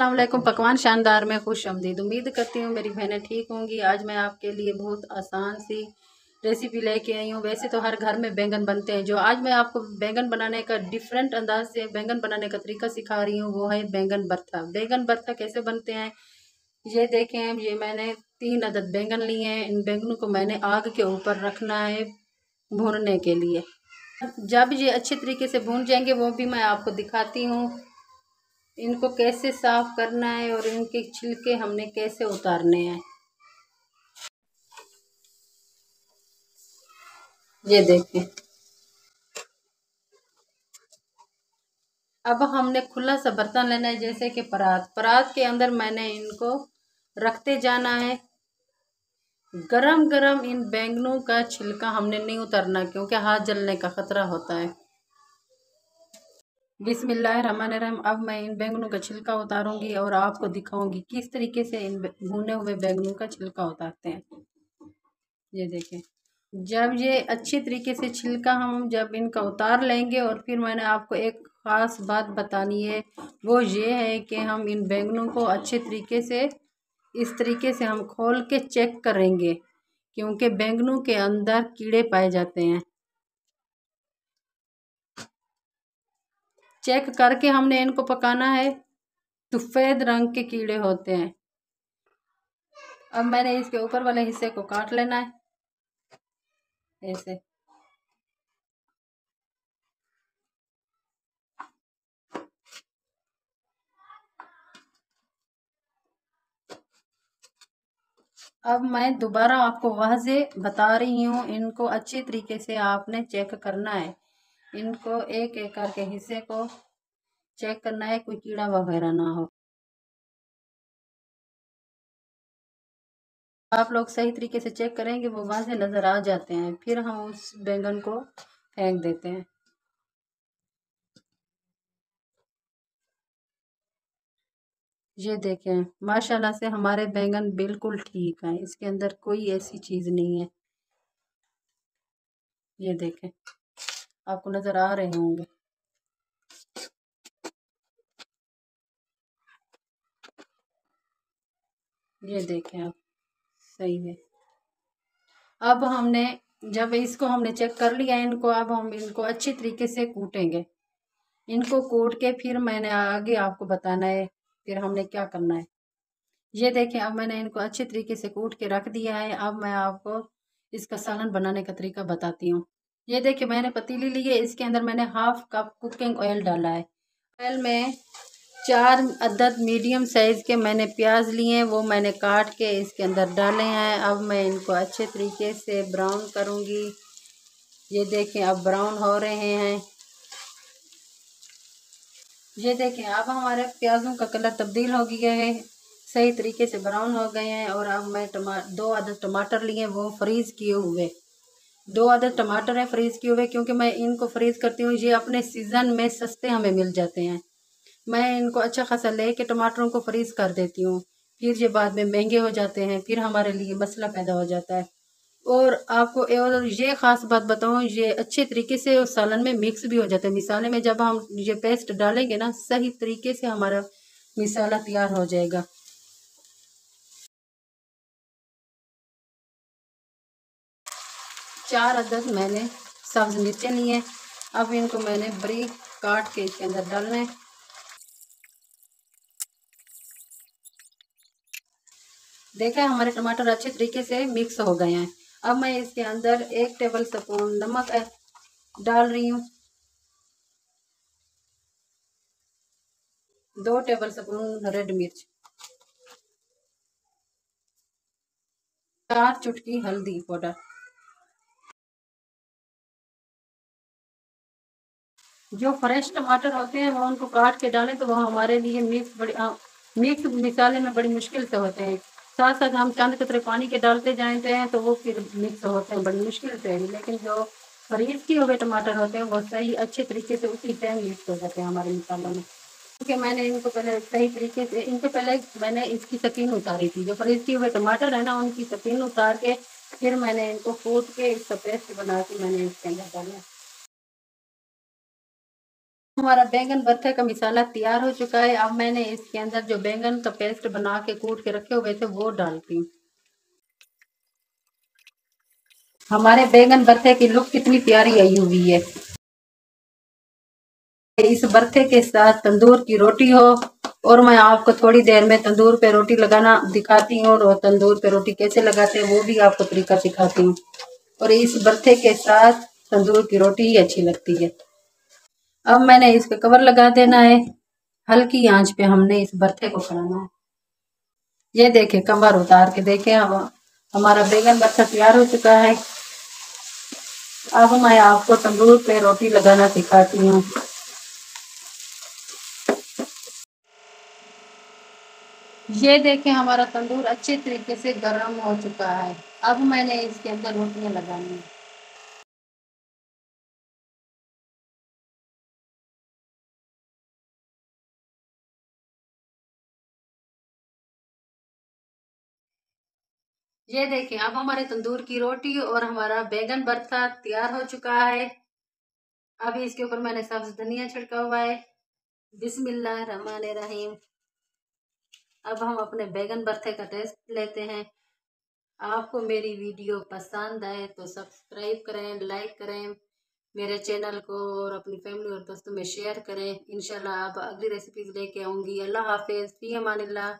अस्सलाम वालेकुम। पकवान शानदार में खुश आमदीद। उम्मीद करती हूँ मेरी बहनें ठीक होंगी। आज मैं आपके लिए बहुत आसान सी रेसिपी लेके आई हूँ। वैसे तो हर घर में बैंगन बनते हैं, जो आज मैं आपको बैंगन बनाने का डिफरेंट अंदाज से बैंगन बनाने का तरीका सिखा रही हूँ, वो है बैंगन भरता। बैंगन भरता कैसे बनते हैं ये देखें। ये मैंने 3 अदद बैंगन लिए हैं। इन बैंगनों को मैंने आग के ऊपर रखना है भूनने के लिए। जब ये अच्छे तरीके से भून जाएंगे वो भी मैं आपको दिखाती हूँ। इनको कैसे साफ करना है और इनके छिलके हमने कैसे उतारने हैं, ये देखें। अब हमने खुला सा बर्तन लेना है, जैसे कि परात। परात के अंदर मैंने इनको रखते जाना है। गरम गरम इन बैंगनों का छिलका हमने नहीं उतारना, क्योंकि हाथ जलने का खतरा होता है। बिस्मिल्लाहिर्रहमानिर्रहीम। अब मैं इन बैंगनों का छिलका उतारूंगी और आपको दिखाऊंगी किस तरीके से इन भुने हुए बैंगनों का छिलका उतारते हैं। ये देखें। जब ये अच्छी तरीके से छिलका हम जब इनका उतार लेंगे, और फिर मैंने आपको एक ख़ास बात बतानी है, वो ये है कि हम इन बैंगनों को अच्छे तरीके से इस तरीके से हम खोल के चेक करेंगे, क्योंकि बैंगनों के अंदर कीड़े पाए जाते हैं। चेक करके हमने इनको पकाना है। सफ़ेद रंग के कीड़े होते हैं। अब मैंने इसके ऊपर वाले हिस्से को काट लेना है ऐसे। अब मैं दोबारा आपको वाज़े बता रही हूँ, इनको अच्छे तरीके से आपने चेक करना है। इनको एक एक करके हिस्से को चेक करना है, कोई कीड़ा वगैरह ना हो। आप लोग सही तरीके से चेक करेंगे, वो वाज़े नज़र आ जाते हैं। फिर हम उस बैंगन को फेंक देते हैं। ये देखें, माशाल्लाह से हमारे बैंगन बिल्कुल ठीक हैं, इसके अंदर कोई ऐसी चीज़ नहीं है। ये देखें, आपको नज़र आ रहे होंगे। ये देखें आप, सही है। अब हमने जब इसको हमने चेक कर लिया इनको, अब हम इनको अच्छी तरीके से कूटेंगे। इनको कूट के फिर मैंने आगे आपको बताना है फिर हमने क्या करना है। ये देखें, अब मैंने इनको अच्छे तरीके से कूट के रख दिया है। अब मैं आपको इसका सालन बनाने का तरीका बताती हूँ। ये देखिए, मैंने पतीली ली है, इसके अंदर मैंने 1/2 कप कुकिंग ऑयल डाला है। ऑयल में 4 अदद मीडियम साइज़ के मैंने प्याज लिए हैं, वो मैंने काट के इसके अंदर डाले हैं। अब मैं इनको अच्छे तरीके से ब्राउन करूँगी। ये देखें, अब ब्राउन हो रहे हैं। ये देखें, अब हमारे प्याज़ों का कलर तब्दील हो गया है, सही तरीके से ब्राउन हो गए हैं। और अब मैं 2 अदद टमाटर लिए, वो फ्रीज़ किए हुए 2 अदद टमाटर हैं फ्रीज़ किए हुए, क्योंकि मैं इनको फ्रीज़ करती हूँ। ये अपने सीज़न में सस्ते हमें मिल जाते हैं। मैं इनको अच्छा खासा लेके टमाटरों को फ्रीज़ कर देती हूँ, फिर ये बाद में महंगे हो जाते हैं, फिर हमारे लिए मसला पैदा हो जाता है। और आपको और ये ख़ास बात बताऊँ, ये अच्छे तरीके से सालन में मिक्स भी हो जाता है। मिसाले में जब हम ये पेस्ट डालेंगे ना, सही तरीके से हमारा मिसाला तैयार हो जाएगा। चार अदद मैंने सब्ज़ मिर्चें ली हैं। अब इनको मैंने बारीक काट के इसके अंदर डालना है। देखा है, हमारे टमाटर अच्छे तरीके से मिक्स हो गए हैं। अब मैं इसके अंदर 1 टेबल स्पून नमक डाल रही हूँ, 2 टेबल स्पून रेड मिर्च, 4 चुटकी हल्दी पाउडर। जो फ्रेश टमाटर होते हैं वो उनको काट के डालें, तो वो हमारे लिए मिक्स मिसाले में बड़ी मुश्किल से होते हैं। साथ साथ हम चंद कतरे पानी के डालते जाते हैं, तो वो फिर मिक्स होते हैं बड़ी मुश्किल से। लेकिन जो फ्रीज किए हुए टमाटर होते हैं वो सही अच्छे तरीके से उसी टाइम मिक्स हो जाते हैं हमारे मसालों में। क्योंकि मैंने इनको पहले सही तरीके से, इनके पहले मैंने इसकी सकीन उतारी थी। जो फ्रीज किए हुए टमाटर है ना, उनकी सकीन उतार के फिर मैंने इनको कूट के इसका पेस्ट बना के मैंने इसके अंदर डाला। हमारा बैंगन भरते का मसाला तैयार हो चुका है। अब मैंने इसके अंदर जो बैंगन का पेस्ट बना के कूट के रखे हुए थे वो डालती हूँ। हमारे बैंगन भरते की लुक कितनी प्यारी आई हुई है। इस भरते के साथ तंदूर की रोटी हो, और मैं आपको थोड़ी देर में तंदूर पे रोटी लगाना दिखाती हूँ और तंदूर पे रोटी कैसे लगाते हैं वो भी आपको तरीका सिखाती हूँ। और इस भरते के साथ तंदूर की रोटी ही अच्छी लगती है। अब मैंने इस पे कवर लगा देना है। हल्की आंच पे हमने इस भरते को पकाना है। ये देखे कवर उतार के देखे, अब हमारा बैंगन भरता तैयार हो चुका है। अब मैं आपको तंदूर पे रोटी लगाना सिखाती हूँ। ये देखें हमारा तंदूर अच्छे तरीके से गर्म हो चुका है। अब मैंने इसके अंदर रोटियां लगानी है। ये देखें अब हमारे तंदूर की रोटी और हमारा बैंगन भरता तैयार हो चुका है। अभी इसके ऊपर मैंने सब्ज धनिया छिड़का हुआ है। बिस्मिल्लाह रहमान रहीम। अब हम अपने बैंगन भरते का टेस्ट लेते हैं। आपको मेरी वीडियो पसंद आए तो सब्सक्राइब करें, लाइक करें मेरे चैनल को, और अपनी फैमिली और दोस्तों में शेयर करें। इंशाल्लाह अब अगली रेसिपीज लेके आऊँगी। अल्लाह हाफिज़, फी अमानिल्लाह।